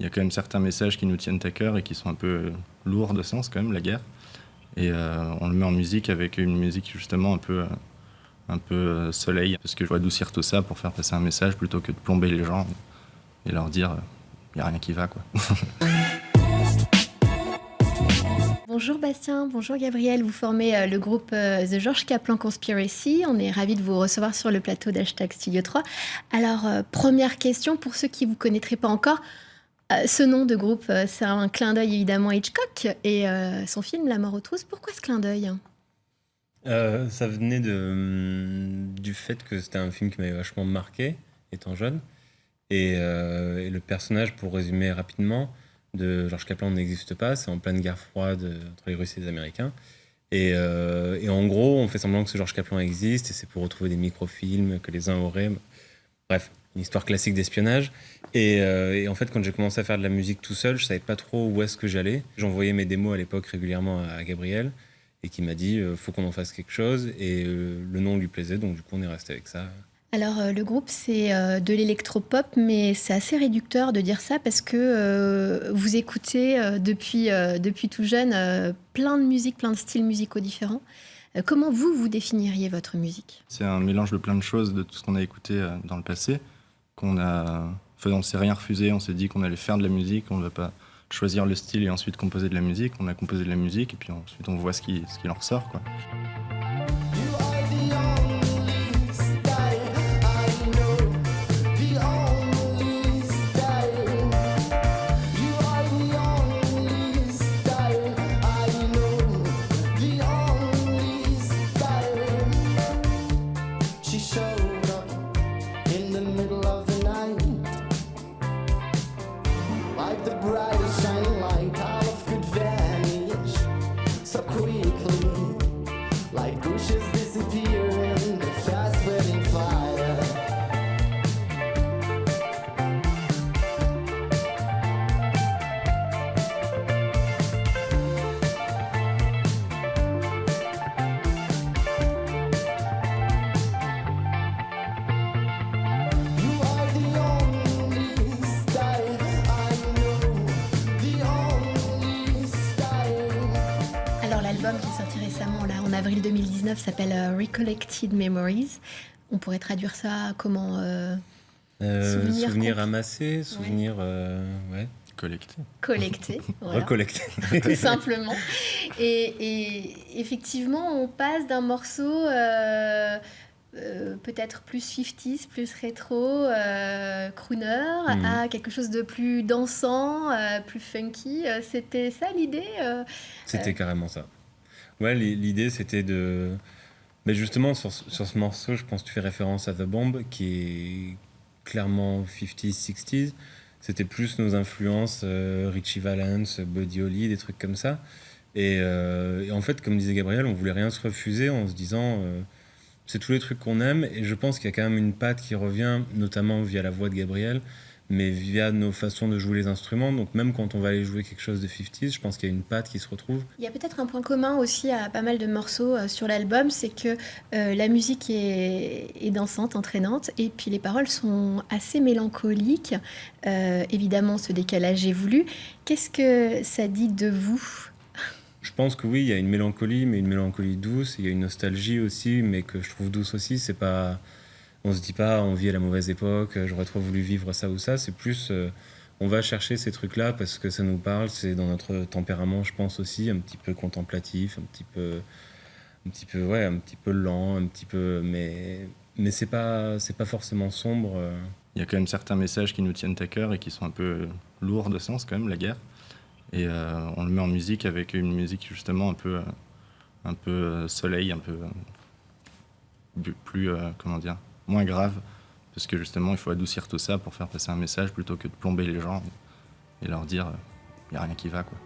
y a quand même certains messages qui nous tiennent à cœur et qui sont un peu lourds de sens quand même, la guerre. Et on le met en musique avec une musique justement un peu soleil, parce que je veux adoucir tout ça pour faire passer un message plutôt que de plomber les gens et leur dire il n'y a rien qui va, quoi. Bonjour Bastien, bonjour Gabriel, vous formez le groupe The George Kaplan Conspiracy. On est ravis de vous recevoir sur le plateau d'Studio 3. Alors, première question, pour ceux qui ne vous connaîtraient pas encore, ce nom de groupe, c'est un clin d'œil évidemment à Hitchcock et son film La mort aux trousses. Pourquoi ce clin d'œil ? Ça venait du fait que c'était un film qui m'avait vachement marqué, étant jeune. Et le personnage, pour résumer rapidement, de George Kaplan n'existe pas. C'est en pleine guerre froide entre les Russes et les Américains. Et en gros, on fait semblant que ce George Kaplan existe, et c'est pour retrouver des microfilms que les uns auraient. Bref, une histoire classique d'espionnage. Et en fait, quand j'ai commencé à faire de la musique tout seul, je savais pas trop où est-ce que j'allais. J'envoyais mes démos à l'époque régulièrement à Gabriel, et qui m'a dit faut qu'on en fasse quelque chose. Et le nom lui plaisait, donc du coup, on est resté avec ça. Alors, le groupe, c'est de l'électropop, mais c'est assez réducteur de dire ça parce que vous écoutez depuis tout jeune plein de musiques, plein de styles musicaux différents. Comment vous définiriez votre musique ? C'est un mélange de plein de choses, de tout ce qu'on a écouté dans le passé, on ne s'est rien refusé, on s'est dit qu'on allait faire de la musique, on ne va pas choisir le style et ensuite composer de la musique. On a composé de la musique et puis ensuite on voit ce qui en ressort, quoi. L'album qui est sorti récemment, là, en avril 2019, s'appelle Recollected Memories. On pourrait traduire ça comment Souvenirs amassés, souvenirs... ouais. Collectés. Voilà. Recollectés. Tout simplement. Et effectivement, on passe d'un morceau peut-être plus 50s, plus rétro, crooner, à quelque chose de plus dansant, plus funky. C'était ça l'idée C'était carrément ça. Ouais, l'idée c'était de... Mais justement, sur ce morceau, je pense que tu fais référence à The Bomb, qui est clairement 50s, 60s. C'était plus nos influences, Richie Valens, Buddy Holly, des trucs comme ça. Et en fait, comme disait Gabriel, on voulait rien se refuser en se disant... c'est tous les trucs qu'on aime, et je pense qu'il y a quand même une patte qui revient, notamment via la voix de Gabriel, mais via nos façons de jouer les instruments. Donc même quand on va aller jouer quelque chose de 50s, je pense qu'il y a une patte qui se retrouve. Il y a peut-être un point commun aussi à pas mal de morceaux sur l'album, c'est que la musique est dansante, entraînante, et puis les paroles sont assez mélancoliques. Évidemment, ce décalage est voulu. Qu'est-ce que ça dit de vous ? Je pense que oui, il y a une mélancolie, mais une mélancolie douce. Il y a une nostalgie aussi, mais que je trouve douce aussi. C'est pas, on se dit pas, on vit à la mauvaise époque, j'aurais trop voulu vivre ça ou ça. C'est plus, on va chercher ces trucs-là parce que ça nous parle. C'est dans notre tempérament, je pense aussi, un petit peu contemplatif, un petit peu lent, un petit peu, mais c'est pas forcément sombre. Il y a quand même certains messages qui nous tiennent à cœur et qui sont un peu lourds de sens quand même, la guerre. Et on le met en musique avec une musique justement un peu soleil, un peu plus, moins grave. Parce que justement, il faut adoucir tout ça pour faire passer un message plutôt que de plomber les gens et leur dire il n'y a rien qui va, quoi.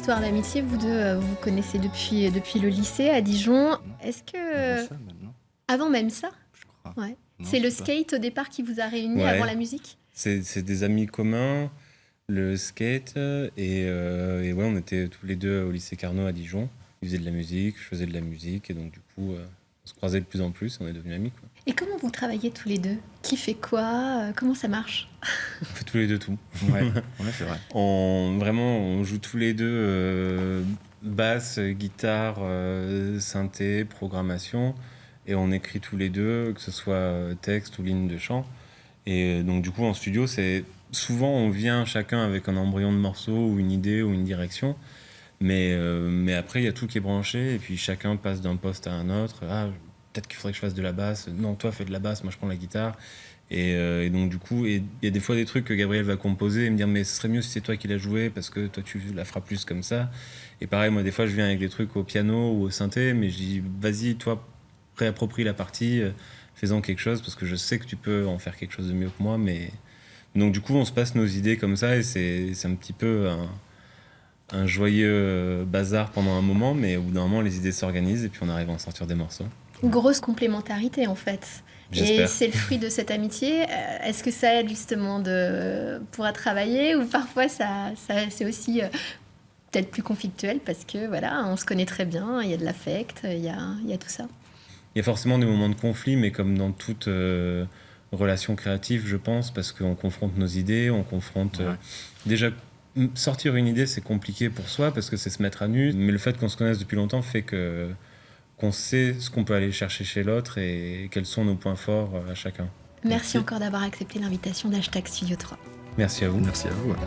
histoire d'amitié. Vous deux, vous connaissez depuis le lycée à Dijon. Est-ce que... Avant ça, maintenant, Avant même ça? je crois. Ouais. Non, C'est je le sais pas. skate au départ qui vous a réunis Ouais. avant la musique? C'est des amis communs, le skate, et ouais, on était tous les deux au lycée Carnot à Dijon. Ils faisaient de la musique, je faisais de la musique, et donc du coup, on se croisait de plus en plus, on est devenus amis, quoi. Et comment vous travaillez tous les deux? Qui fait quoi? Comment ça marche? On fait tous les deux tout. Ouais, ouais, c'est vrai. On joue tous les deux basse, guitare, synthé, programmation, et on écrit tous les deux, que ce soit texte ou ligne de chant. Et donc du coup en studio, c'est souvent on vient chacun avec un embryon de morceau ou une idée ou une direction, mais après il y a tout qui est branché et puis chacun passe d'un poste à un autre. Ah, peut-être qu'il faudrait que je fasse de la basse. Non, toi fais de la basse, moi je prends la guitare. Et donc du coup, il y a des fois des trucs que Gabriel va composer et me dire mais ce serait mieux si c'est toi qui l'as joué parce que toi tu la feras plus comme ça. Et pareil, moi des fois je viens avec des trucs au piano ou au synthé, mais je dis vas-y toi réapproprie la partie, fais-en quelque chose parce que je sais que tu peux en faire quelque chose de mieux que moi. Mais donc du coup on se passe nos idées comme ça et c'est un petit peu un joyeux bazar pendant un moment, mais au bout d'un moment les idées s'organisent et puis on arrive à en sortir des morceaux. Grosse complémentarité en fait. Et J'espère. c'est le fruit de cette amitié. Est-ce que ça aide justement pour travailler ou parfois c'est aussi peut-être plus conflictuel parce que voilà, on se connaît très bien, il y a de l'affect, il y a tout ça. Il y a forcément des moments de conflit, mais comme dans toute relation créative, je pense, parce qu'on confronte nos idées, on confronte... Ouais. Déjà, sortir une idée, c'est compliqué pour soi, parce que c'est se mettre à nu, mais le fait qu'on se connaisse depuis longtemps fait qu'on sait ce qu'on peut aller chercher chez l'autre et quels sont nos points forts à chacun. Merci encore d'avoir accepté l'invitation d'Hashtag Studio 3. Merci à vous. Merci à vous. Ouais.